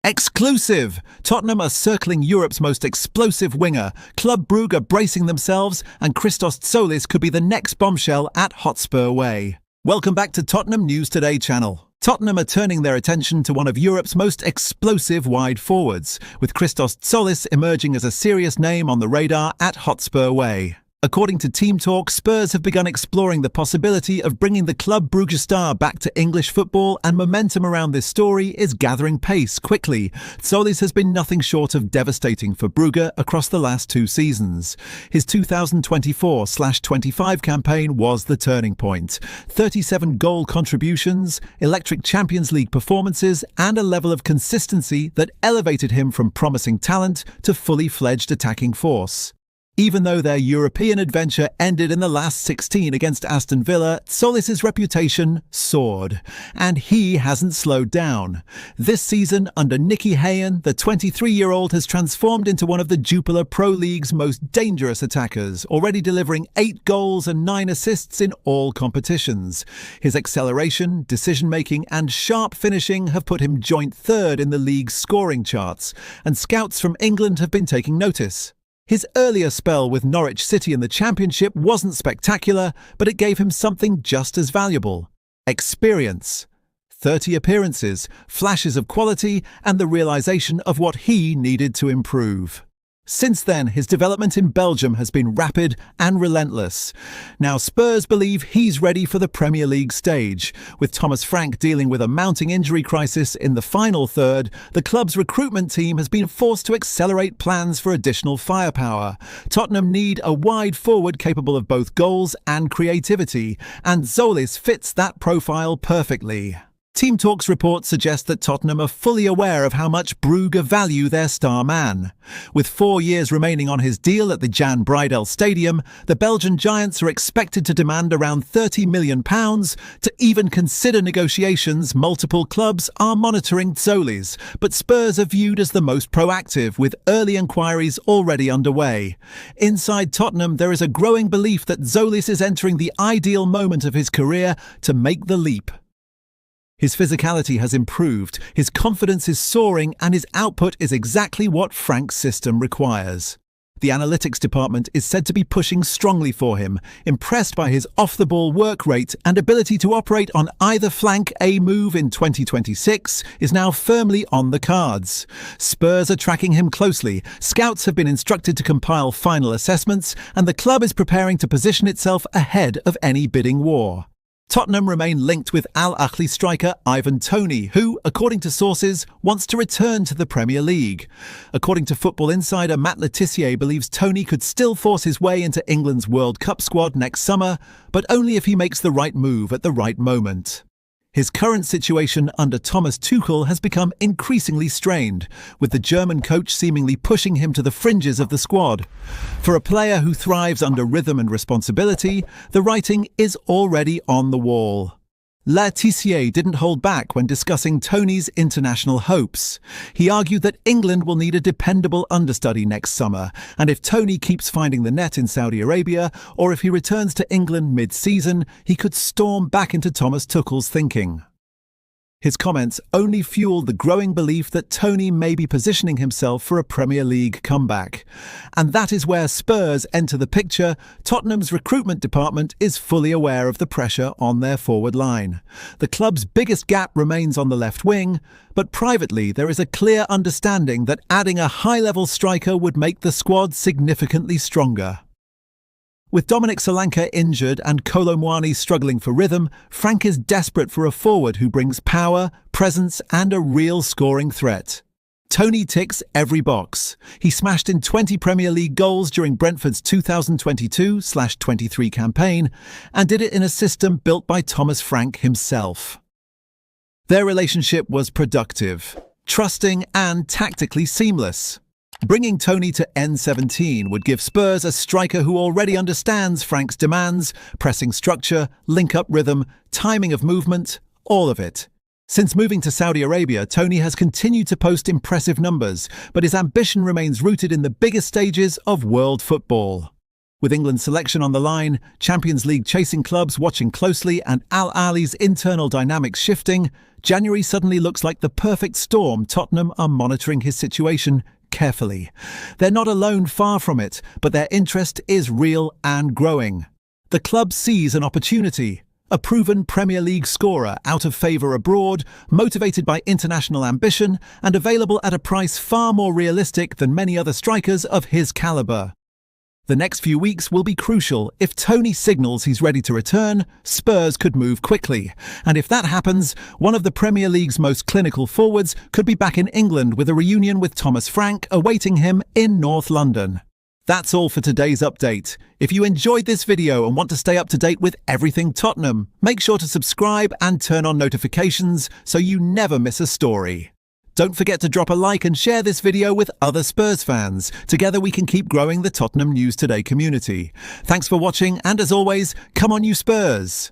Exclusive! Tottenham are circling Europe's most explosive winger. Club Brugge are bracing themselves, and Christos Tzolis could be the next bombshell at Hotspur Way. Welcome back to Tottenham News Today channel. Tottenham are turning their attention to one of Europe's most explosive wide forwards, with Christos Tzolis emerging as a serious name on the radar at Hotspur Way. According to TEAMtalk, Spurs have begun exploring the possibility of bringing the Club Brugge star back to English football, and momentum around this story is gathering pace quickly. Tzolis has been nothing short of devastating for Brugge across the last 2 seasons. His 2024/25 campaign was the turning point. 37 goal contributions, electric Champions League performances, and a level of consistency that elevated him from promising talent to fully-fledged attacking force. Even though their European adventure ended in the last 16 against Aston Villa, Tzolis' reputation soared, and he hasn't slowed down. This season, under Nicky Hayen, the 23-year-old has transformed into one of the Jupiler Pro League's most dangerous attackers, already delivering 8 goals and 9 assists in all competitions. His acceleration, decision-making and sharp finishing have put him joint third in the league's scoring charts, and scouts from England have been taking notice. His earlier spell with Norwich City in the Championship wasn't spectacular, but it gave him something just as valuable: experience. 30 appearances, flashes of quality, and the realization of what he needed to improve. Since then, his development in Belgium has been rapid and relentless. Now Spurs believe he's ready for the Premier League stage. With Thomas Frank dealing with a mounting injury crisis in the final third, the club's recruitment team has been forced to accelerate plans for additional firepower. Tottenham need a wide forward capable of both goals and creativity, and Tzolis fits that profile perfectly. TEAMtalk's report suggests that Tottenham are fully aware of how much Brugge value their star man. With 4 years remaining on his deal at the Jan Breidel Stadium, the Belgian Giants are expected to demand around £30 million. To even consider negotiations, multiple clubs are monitoring Tzolis, but Spurs are viewed as the most proactive, with early inquiries already underway. Inside Tottenham, there is a growing belief that Tzolis is entering the ideal moment of his career to make the leap. His physicality has improved, his confidence is soaring, and his output is exactly what Frank's system requires. The analytics department is said to be pushing strongly for him, impressed by his off-the-ball work rate and ability to operate on either flank. A move in 2026 is now firmly on the cards. Spurs are tracking him closely, scouts have been instructed to compile final assessments, and the club is preparing to position itself ahead of any bidding war. Tottenham remain linked with Al Ahly striker Ivan Toney, who, according to sources, wants to return to the Premier League. According to Football Insider, Matt Le Tissier believes Toney could still force his way into England's World Cup squad next summer, but only if he makes the right move at the right moment. His current situation under Thomas Tuchel has become increasingly strained, with the German coach seemingly pushing him to the fringes of the squad. For a player who thrives under rhythm and responsibility, the writing is already on the wall. Le Tissier didn't hold back when discussing Toney's international hopes. He argued that England will need a dependable understudy next summer, and if Toney keeps finding the net in Saudi Arabia, or if he returns to England mid-season, he could storm back into Thomas Tuchel's thinking. His comments only fueled the growing belief that Toney may be positioning himself for a Premier League comeback. And that is where Spurs enter the picture. Tottenham's recruitment department is fully aware of the pressure on their forward line. The club's biggest gap remains on the left wing, but privately there is a clear understanding that adding a high-level striker would make the squad significantly stronger. With Dominic Solanke injured and Kolo Muani struggling for rhythm, Frank is desperate for a forward who brings power, presence and a real scoring threat. Toney ticks every box. He smashed in 20 Premier League goals during Brentford's 2022/23 campaign and did it in a system built by Thomas Frank himself. Their relationship was productive, trusting and tactically seamless. Bringing Toney to N17 would give Spurs a striker who already understands Frank's demands, pressing structure, link-up rhythm, timing of movement, all of it. Since moving to Saudi Arabia, Toney has continued to post impressive numbers, but his ambition remains rooted in the biggest stages of world football. With England's selection on the line, Champions League chasing clubs watching closely and Al Ahly's internal dynamics shifting, January suddenly looks like the perfect storm. Tottenham are monitoring his situation carefully. They're not alone, far from it, but their interest is real and growing. The club sees an opportunity. A proven Premier League scorer out of favour abroad, motivated by international ambition and available at a price far more realistic than many other strikers of his calibre. The next few weeks will be crucial. If Tony signals he's ready to return, Spurs could move quickly. And if that happens, one of the Premier League's most clinical forwards could be back in England with a reunion with Thomas Frank awaiting him in North London. That's all for today's update. If you enjoyed this video and want to stay up to date with everything Tottenham, make sure to subscribe and turn on notifications so you never miss a story. Don't forget to drop a like and share this video with other Spurs fans. Together we can keep growing the Tottenham News Today community. Thanks for watching, and as always, come on you Spurs!